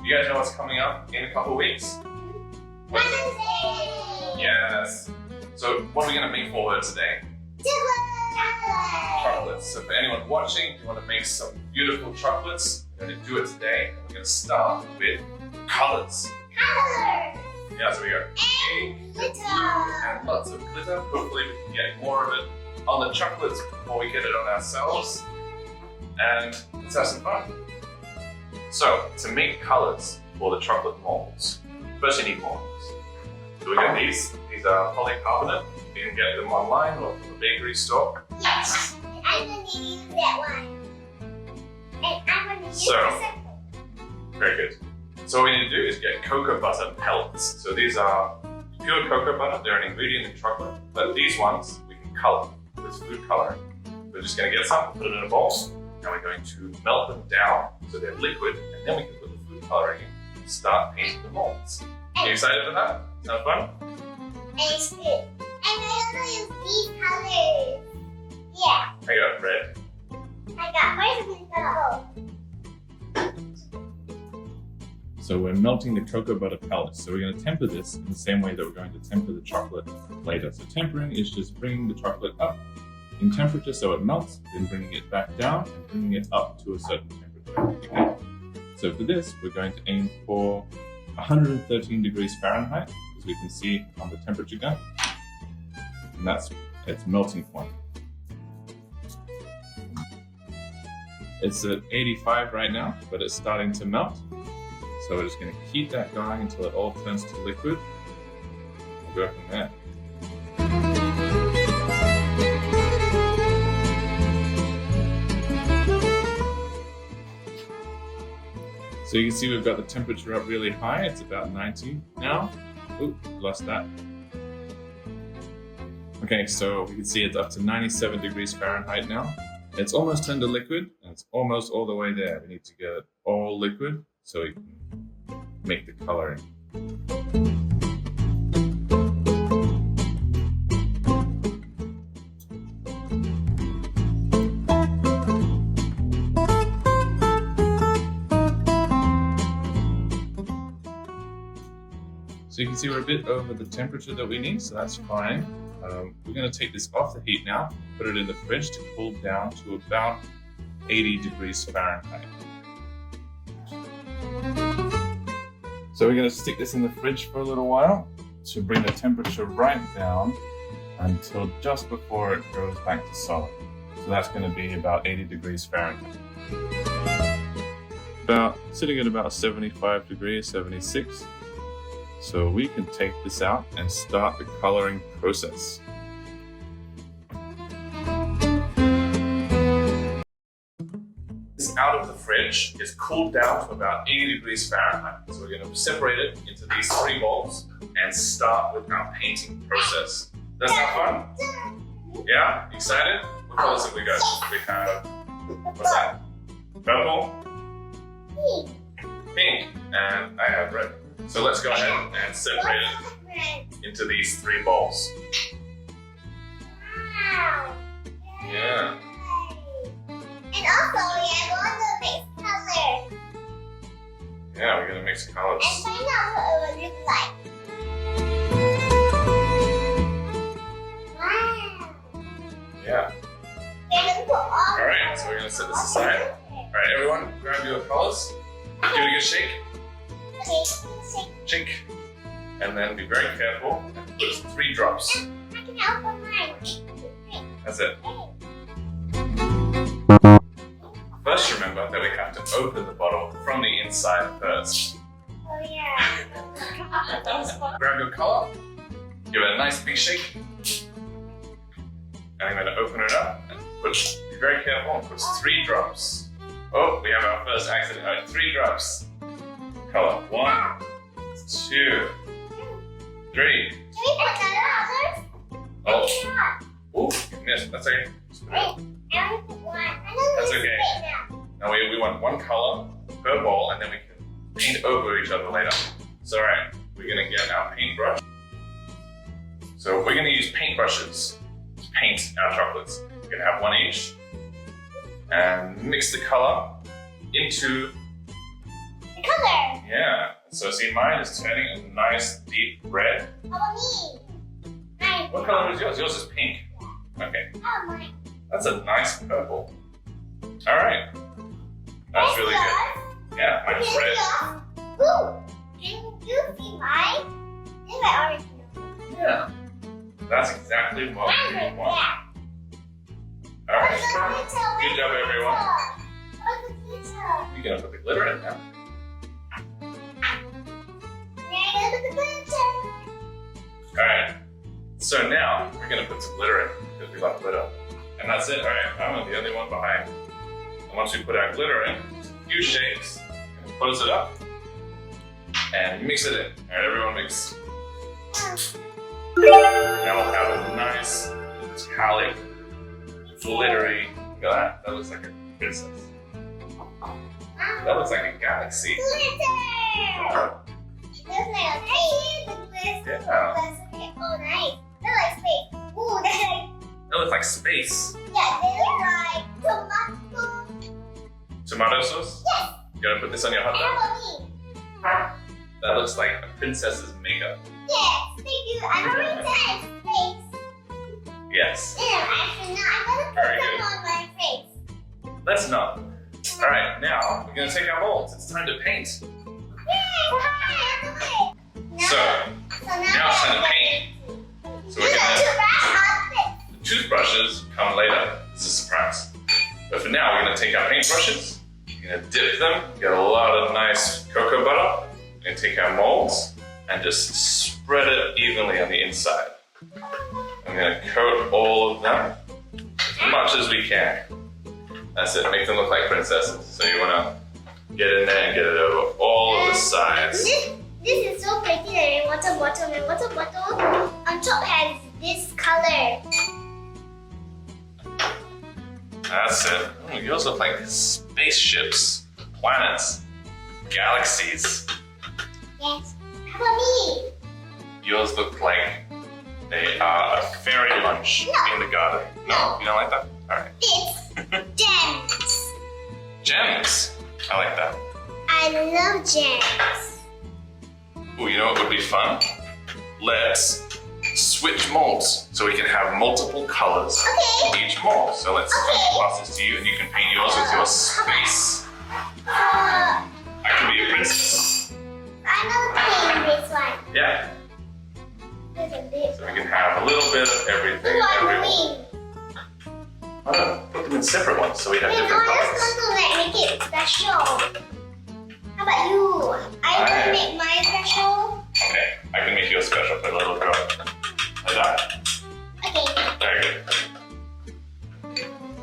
You guys know what's coming up in a couple of weeks? Yes. So what are we going to make for her today? Chocolates. So for anyone watching, if you want to make some beautiful chocolates, we're going to do it today. We're going to start with colors. Yeah, so we got pink, blue, and lots of glitter. Hopefully we can get more of it on the chocolates before we get it on ourselves. And let's have some fun. So, to make colors for the chocolate molds, first you need molds. So we got these. These are polycarbonate. You can get them online or from the bakery store. Yes, I'm going to use that one. And I'm going to use the second. Very good. So what we need to do is get cocoa butter pellets. So these are pure cocoa butter. They're an ingredient in chocolate. But these ones we can color with food coloring. We're just going to get some, put it in a bowl, and we're going to melt them down so they're liquid, and then we can put the food coloring in and start painting the molds. Are you excited for that? Sound fun? And it's good. And I'm going to use these colors. Yeah. I got red. I got first color. So we're melting the cocoa butter pellets. So we're going to temper this in the same way that we're going to temper the chocolate later. So tempering is just bringing the chocolate up in temperature so it melts, then bringing it back down and bringing it up to a certain temperature. Okay? So for this, we're going to aim for 113 degrees Fahrenheit, as we can see on the temperature gun. And that's its melting point. It's at 85 right now, but it's starting to melt. So we're just going to keep that going until it all turns to liquid. We'll go from there. So you can see we've got the temperature up really high. It's about 90 now. Oop, lost that. Okay, so we can see it's up to 97 degrees Fahrenheit now. It's almost turned to liquid, and it's almost all the way there. We need to get it all liquid so we can make the coloring. So you can see we're a bit over the temperature that we need, so that's fine. We're going to take this off the heat now, put it in the fridge to cool down to about 80 degrees Fahrenheit. So we're going to stick this in the fridge for a little while to bring the temperature right down until just before it goes back to solid. So that's going to be about 80 degrees Fahrenheit. Sitting at about 75 degrees, 76. So we can take this out and start the coloring process. This out of the fridge is cooled down to about 80 degrees Fahrenheit. So we're going to separate it into these three bowls and start with our painting process. Does that sound fun? Yeah? Excited? What colors have we got? We have, what's that? Purple? Pink. And I have red. So let's go ahead and separate it into these three bowls. Wow. Yeah. And also, we are going to mix colors. Yeah, we're going to mix colors. And find out what it will look like. Wow. Yeah. We're going to put all Alright, so we're going to set this aside. Alright, everyone, grab your colors. Give it a good shake. Shake. And then be very careful and put 3 drops. I can open mine. That's it. First, remember that we have to open the bottle from the inside first. Oh yeah. Grab your color, give it a nice big shake, and I'm going to open it up and be very careful and put 3 drops. Oh, we have our first accident. All right, 3 drops. Color 1, 2, 3. Can we put another Oh, yes, that's okay. That's okay. Now we want 1 color per bowl, and then we can paint over each other later. So alright, we're going to get our paintbrush. So we're going to use paintbrushes to paint our chocolates. We're going to have 1 each. And mix the color into The color. Yeah. So see, mine is turning a nice deep red. How about me? Mine. What color is yours? Yours is pink. Okay. Oh, mine. That's a nice purple. All right. That's really good. Yeah, mine's red. Ooh, can you see mine? This is my orange. Yeah. That's exactly what we Mine's want. black. All right. Good job, everyone. What's the glitter? You're gonna put the glitter in now. All right. So now we're gonna put some glitter in because we love glitter, and that's it. All right. I'm the only one behind. And once we put our glitter in, a few shakes, and close it up, and mix it in. All right, everyone mix. Now we'll have a nice metallic, glittery. Look at that. That looks like a princess. That looks like a galaxy. Glitter! It looks like a tree. The glitter. Yeah. Oh, nice. They look like space. Ooh, they like. That looks like space. Yeah, they look like tomato. Tomato sauce? Yes. You gonna put this on your hot dog? How about me? That looks like a princess's makeup. Yes, thank you. I'm already done. Face. Yes. Yeah, actually, no, I'm gonna put Very them good. on my face. Let's not. All right, now we're gonna take our molds. It's time to paint. Yay! Hi, I'm away. So now it's time to paint. So we're gonna. The toothbrushes come later. It's a surprise. But for now, we're gonna take our paintbrushes. We're gonna dip them. Get a lot of nice cocoa butter. We're gonna take our molds and just spread it evenly on the inside. I'm gonna coat all of them as much as we can. That's it. Make them look like princesses. So you wanna get in there and get it over all of the sides. This is so pretty that water bottle and water bottle on top has this color. That's it. Oh, yours look like spaceships, planets, galaxies. Yes. How about me? Yours look like they are a fairy lunch in the garden. No, you don't like that? All right. This gems. Gems. I like that. I love gems. Ooh, you know what would be fun? Let's switch molds so we can have multiple colors Okay. in each mold. So let's Okay. pass this to you and you can paint yours with your space. I can be a princess. I'm gonna paint this one. Yeah. There's a bit. So we can have a little bit of everything. Ooh, I'm Everyone. green. Why not put them in separate ones so we have Wait, no, different I colors? just want to like make it special. How about you? I'm gonna make mine special. Okay, I can make you a special for a little girl. Like that. Okay. Very good.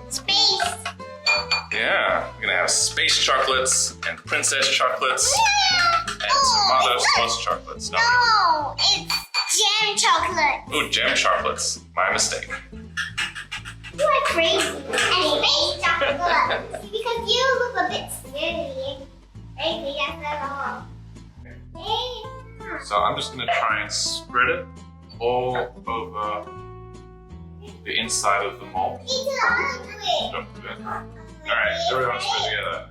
Space. Yeah, we're gonna have space chocolates and princess chocolates and Oh, tomato it's not- sauce chocolates. No, it's jam chocolate. Ooh, jam chocolates. My mistake. You are crazy. And space chocolate. Because you look a bit scary. Crazy after all. Hey. So I'm just gonna try and spread it all over the inside of the mold. Me too, I want to do it. Don't do it. Alright, everyone spread together.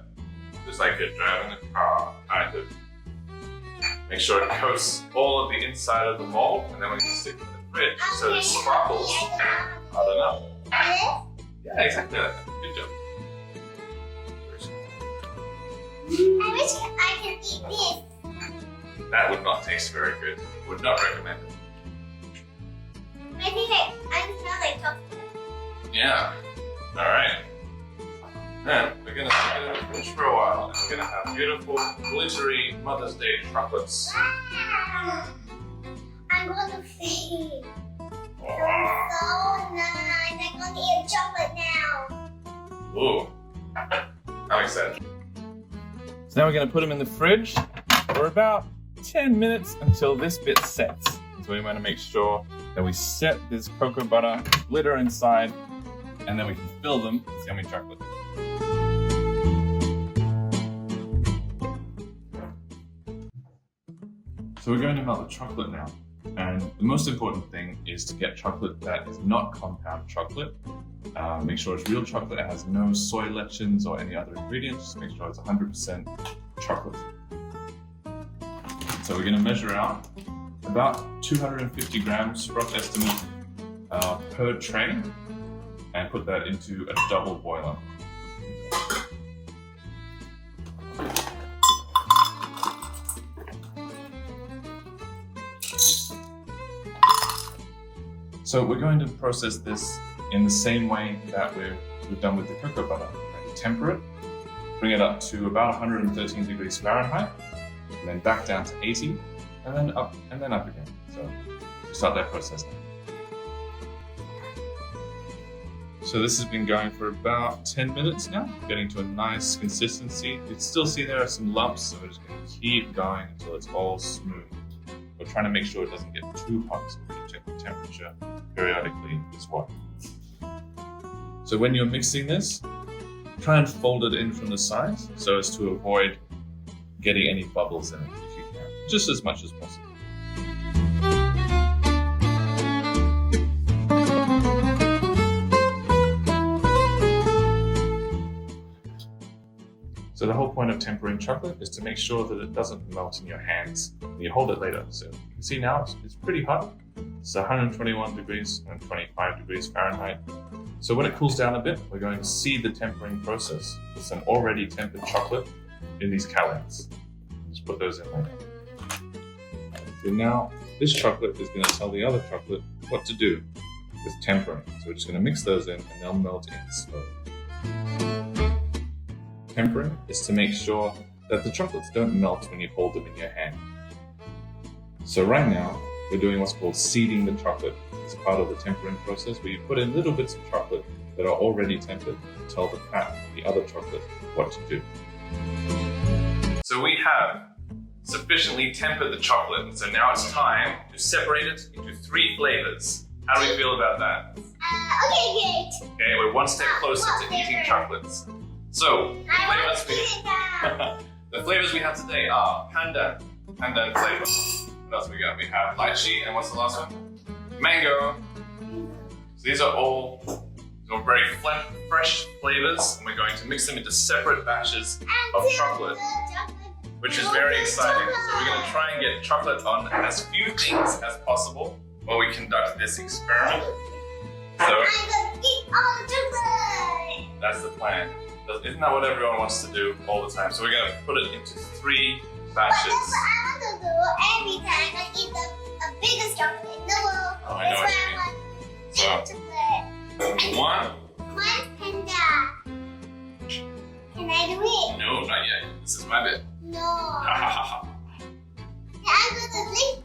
Just like you're driving a car, kind of. Make sure it coats all of the inside of the mold, and then we can stick it in the fridge so it sparkles. I don't know. Yeah, exactly like that. Good job. I wish I could eat this. That would not taste very good. Would not recommend it. I think I smell like chocolate. Yeah. Alright. Then we're gonna stick it in the fridge for a while, and we're gonna have beautiful, glittery Mother's Day chocolates. Wow. I'm going to faint. Wow. So nice. I'm going to eat chocolate now. Ooh. I'm excited. So now we're going to put them in the fridge for about 10 minutes until this bit sets. So we want to make sure that we set this cocoa butter glitter inside, and then we can fill them with yummy chocolate. So we're going to melt the chocolate now. And the most important thing is to get chocolate that is not compound chocolate. Make sure it's real chocolate. It has no soy letchins or any other ingredients. Just make sure it's 100% chocolate. So we're going to measure out about 250 grams, rough estimate, per tray, and put that into a double boiler. So we're going to process this in the same way that we've done with the cocoa butter. We're going to temper it, bring it up to about 113 degrees Fahrenheit, and then back down to 80, and then up again. So we start that process now. So this has been going for about 10 minutes now, getting to a nice consistency. You can still see there are some lumps, so we're just going to keep going until it's all smooth. We're trying to make sure it doesn't get too hot, so we can check the temperature periodically as well. So when you're mixing this, try and fold it in from the sides so as to avoid getting any bubbles in it if you can, just as much as possible. So the whole point of tempering chocolate is to make sure that it doesn't melt in your hands when you hold it later. So you can see now it's pretty hot. It's 121 degrees and 25 degrees Fahrenheit. So when it cools down a bit, we're going to see the tempering process with some already tempered chocolate in these calabash. Just put those in later. So now this chocolate is going to tell the other chocolate what to do with tempering. So we're just going to mix those in and they'll melt in slowly. Tempering is to make sure that the chocolates don't melt when you hold them in your hand. So right now, we're doing what's called seeding the chocolate. It's part of the tempering process where you put in little bits of chocolate that are already tempered to tell the other chocolate what to do. So we have sufficiently tempered the chocolate, and so now it's time to separate it into 3 flavors. How do we feel about that? Okay, great. Okay, we're one step closer to eating chocolates. So, the flavors we have today are pandan flavor. What else we got? We have lychee, and what's the last one? Mango. So these are all very fresh flavors, and we're going to mix them into separate batches of chocolate, which is very exciting. So we're going to try and get chocolate on as few things as possible while we conduct this experiment. So I'm gonna eat all the chocolate. That's the plan. Isn't that what everyone wants to do all the time? So we're going to put it into 3 batches. That's what I want to do every time. I eat the biggest chocolate in the world. Oh, I know what you mean. That's why I want chocolate. One. One panda. Can I do it? No, not yet. This is my bit. No. Ha I'm gonna lick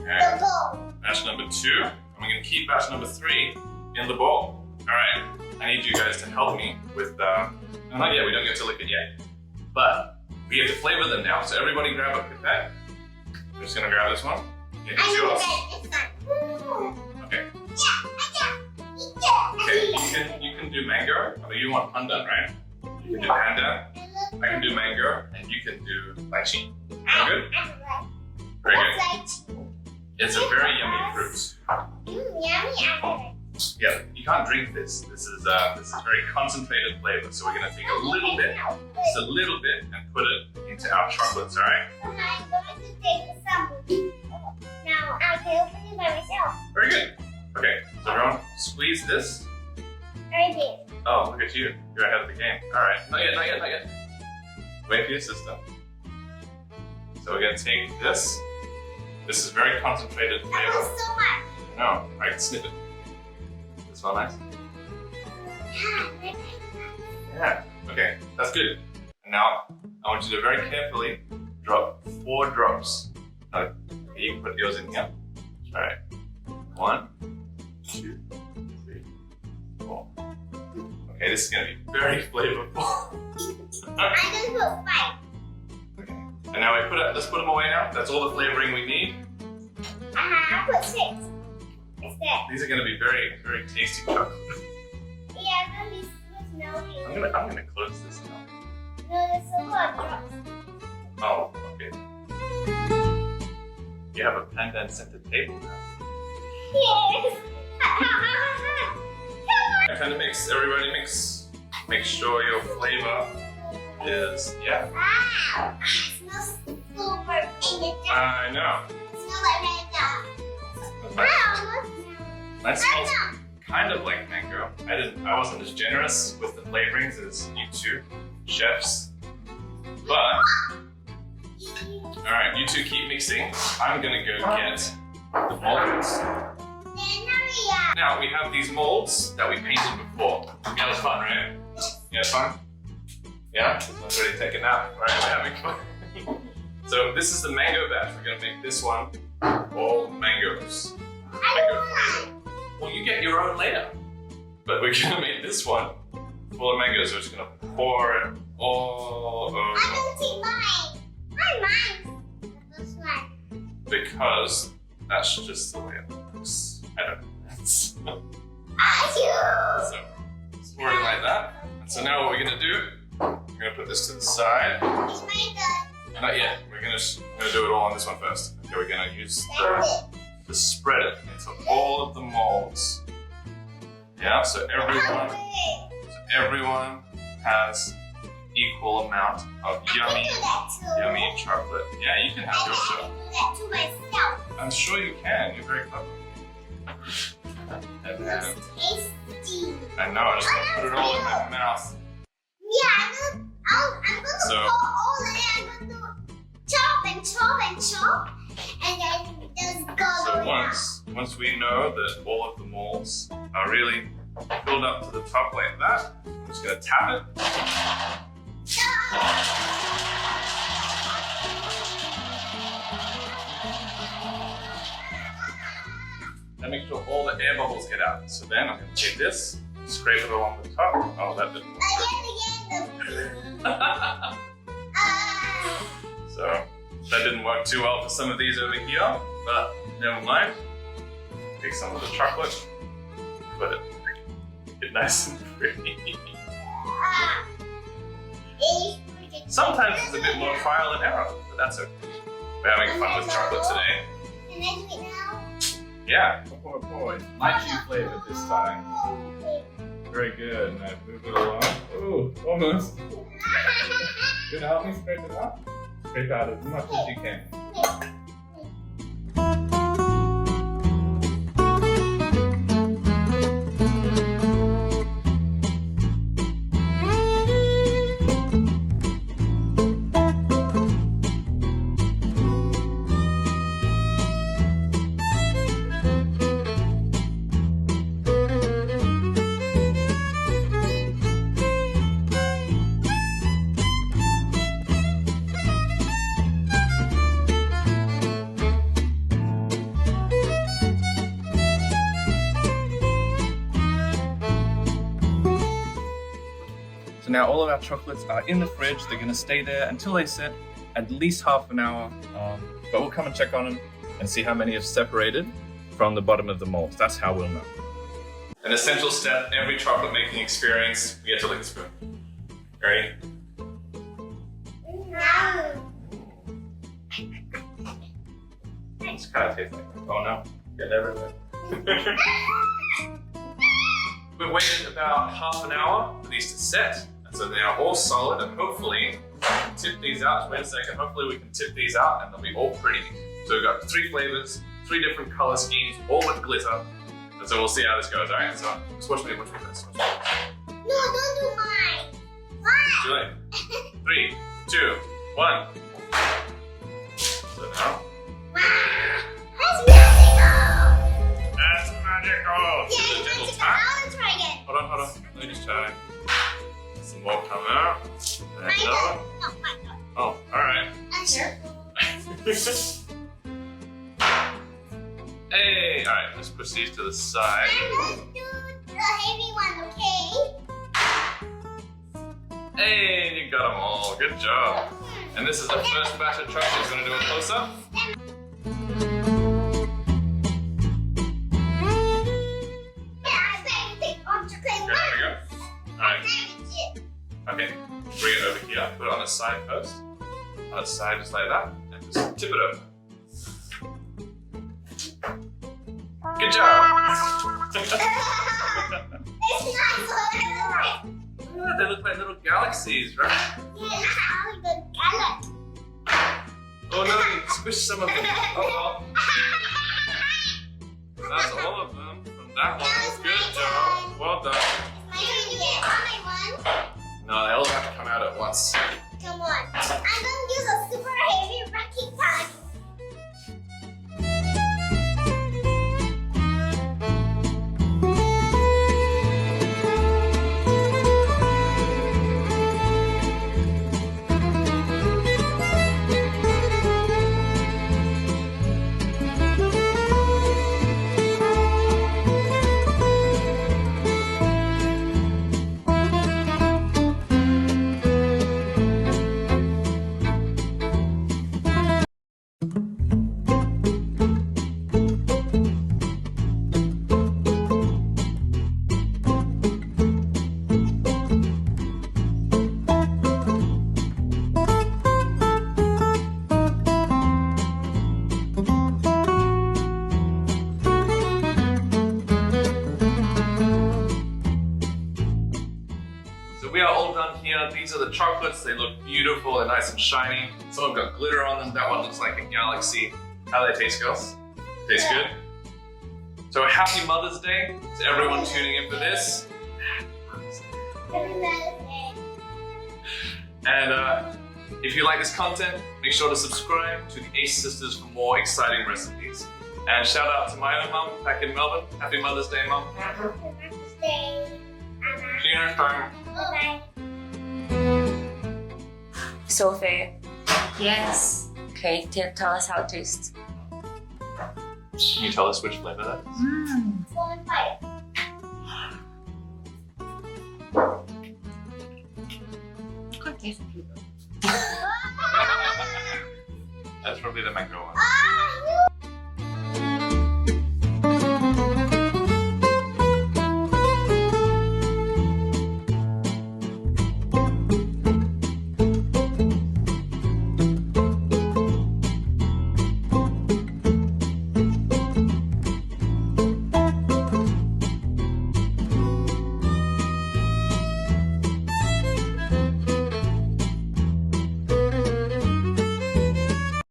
Okay. the bowl. Batch number 2. And we're going to keep batch number 3 in the bowl. Alright. I need you guys to help me with, not yet, we don't get to lick it yet. But we have to flavor them now. So everybody grab a pipette. I'm just gonna grab this one. Okay, it's yours. Okay. Okay, you can do mango. I mean, you want pandan, right? You can do pandan. I can do mango, and you can do lychee. Sound good? Very good. It's a very yummy fruit. Yummy. Yeah, you can't drink this. This is very concentrated flavor. So we're gonna take a little bit, just a little bit, and put it into our chocolates. All right? I'm going to take some. Now I can open it by myself. Very good. Okay, so everyone, squeeze this. I did. Oh, look at you. You're ahead of the game. All right, not yet, not yet, not yet. Wait for your sister. So we're gonna take this. This is very concentrated That flavor. was so much. No, I can sniff it. Does it smell nice? Yeah. Okay, that's good. And now I want you to very carefully drop 4 drops. Okay, you can put yours in here. All right. 1, 2, 3, 4. Okay, this is gonna be very flavorful. I'm gonna put 5. Okay. And now let's put them away now. That's all the flavoring we need. I put 6. Instead. These are gonna be very, very tasty chocolate. Yeah, I'm gonna be smelling. I'm gonna close this now. No, there's a lot of drops. Oh, okay. You have a pandan scented table now. Yes. Kind of mix, everybody mix. Make sure your flavor is, yeah. Wow, it smells super in the All I know. Smells like mango. That smells kind of like mango. I wasn't as generous with the flavorings as you two chefs. But alright, you two keep mixing. I'm gonna go get the molds. Now we have these molds that we painted before. Yeah, that was fun, right? Yeah, it's fun? Yeah? Someone's ready to take a nap. Alright, we're having fun. So this is the mango batch. We're gonna make this one all mangoes. Mango flavor. Well, you get your own later. But we're gonna make this one full of mangoes. So we're just gonna pour it all over. I don't see mine. Mine. This one. Because that's just the way it looks. I don't know. So it's pouring like that. And so now what we're gonna do, we're gonna put this to the side. It's my turn. Not yet. We're gonna do it all on this one first. Okay, we're gonna use to spread it into all of the molds. Yeah, so everyone has equal amount of yummy chocolate. Yeah, you can have yours too. I can do that to myself. I'm sure you can. You're very clever. And then, Tasty. I know. I just gonna put it all in my mouth. Yeah, I'm gonna So- pour all in. I'm gonna chop and chop, and then just go So around. once we know that all of the molds are really filled up to the top like that, I'm just gonna tap it. And make sure all the air bubbles get out. So then I'm gonna take this, scrape it along the top. Oh, that didn't work. So that didn't work too well for some of these over here, but never mind. Take some of the chocolate, put it nice and pretty. Sometimes it's a bit more trial and error, but that's okay. We're having fun with chocolate today. Can I do it now? Yeah. Pour it. Lychee flavor this time. Very good. Now move it along. Ooh, almost. Gonna help me scrape it out? Scrape out as much as you can. So now all of our chocolates are in the fridge. They're gonna stay there until they set at least half an hour. But we'll come and check on them and see how many have separated from the bottom of the mold. That's how we'll know. An essential step, every chocolate making experience, we get to lick the spoon. Ready? No. It's kind of tastes like, oh no, get everywhere. We waited about half an hour for these to set, and so they are all solid, and hopefully, tip these out. Wait a second, hopefully we can tip these out and they'll be all pretty. So we've got 3 flavors, 3 different color schemes, all with glitter, and so we'll see how this goes, alright? So just watch me first. Watch me. No, don't do mine. Why? Too late. 3, 2, 1. So now, That's magical. that's magical! Yeah, Give it a it's gentle magical. tap. I want to try again. Hold on. Let me just try. Some more come out. There Mine you go. does. No, mine does. Oh, alright. Sure. Hey! Alright, let's put these to the side. And let's do the heavy one, okay? Hey, you got them all. Good job. And this is the first batch of chocolate. We're going to do a close-up. There we go. Alright. Okay, bring it over here. Put it on a side post. On its side, just like that. And just tip it over. Good job! Yeah, they look like little galaxies, right? Oh no, you squish some of them. Oh, well. That's all of them from that one. Good job. Well done. My turn to get on my one. No, they all have to come out at once. Come on. I'm gonna use a super heavy racking pan. So we are all done here. These are the chocolates. They look beautiful. They're nice and shiny. Some have got glitter on them. That one looks like a galaxy. How do they taste, girls? Taste good? So happy Mother's Day to everyone tuning in for this. And if you like this content, make sure to subscribe to the Ace Sisters for more exciting recipes. And shout out to my own mum back in Melbourne. Happy Mother's Day, Mum. Happy Mother's Day. See you next time. Bye-bye. Sophie, Yes. okay, tell us how it tastes. Can you tell us which flavor that is? One bite. Could taste it. That's probably the mango one. Oh,